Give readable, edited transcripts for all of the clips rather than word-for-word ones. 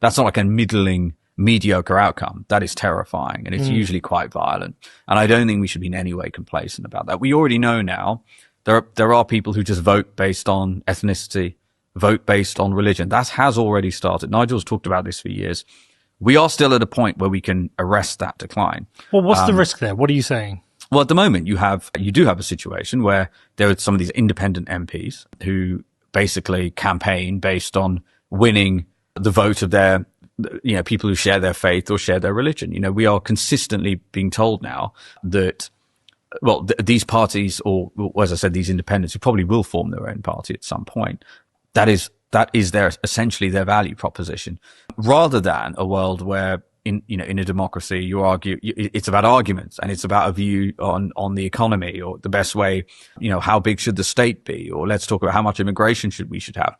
That's not like a middling, mediocre outcome. That is terrifying, and it's usually quite violent. And I don't think we should be in any way complacent about that. We already know now there are people who just vote based on ethnicity, vote based on religion. That has already started. Nigel's talked about this for years. We are still at a point where we can arrest that decline. Well, what's the risk there? What are you saying? Well, at the moment, you do have a situation where there are some of these independent MPs who basically campaign based on winning the vote of their, people who share their faith or share their religion. We are consistently being told now that, these parties, or as I said, these independents who probably will form their own party at some point, that is essentially their value proposition, rather than a world where in a democracy, you argue, it's about arguments, and it's about a view on the economy, or the best way, how big should the state be, or let's talk about how much immigration we should have.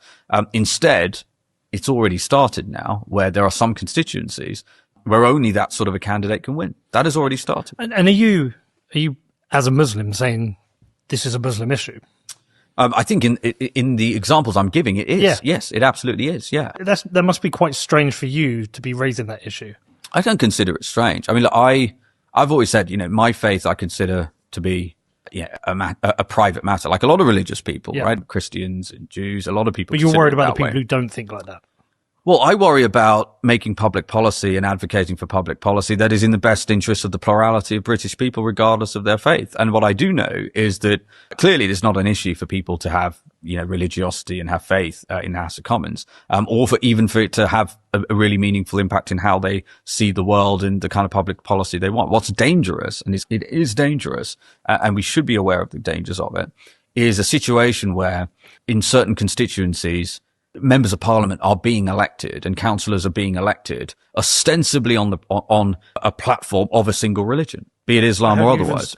Instead, it's already started now, where there are some constituencies where only that sort of a candidate can win. That has already started. And are you as a Muslim saying this is a Muslim issue? I think in the examples I'm giving, it is. Yeah. Yes, it absolutely is. Yeah. That must be quite strange for you to be raising that issue. I don't consider it strange. I mean, look, I've always said, my faith I consider to be a private matter, like a lot of religious people, right? Christians and Jews, a lot of people. But you're worried about the people who don't think like that. Well, I worry about making public policy and advocating for public policy that is in the best interest of the plurality of British people, regardless of their faith. And what I do know is that clearly it's not an issue for people to have, religiosity and have faith in the House of Commons, or even for it to have a really meaningful impact in how they see the world and the kind of public policy they want. What's dangerous, and it is dangerous, and we should be aware of the dangers of it, is a situation where in certain constituencies, members of parliament are being elected and councillors are being elected ostensibly on a platform of a single religion, be it Islam or otherwise.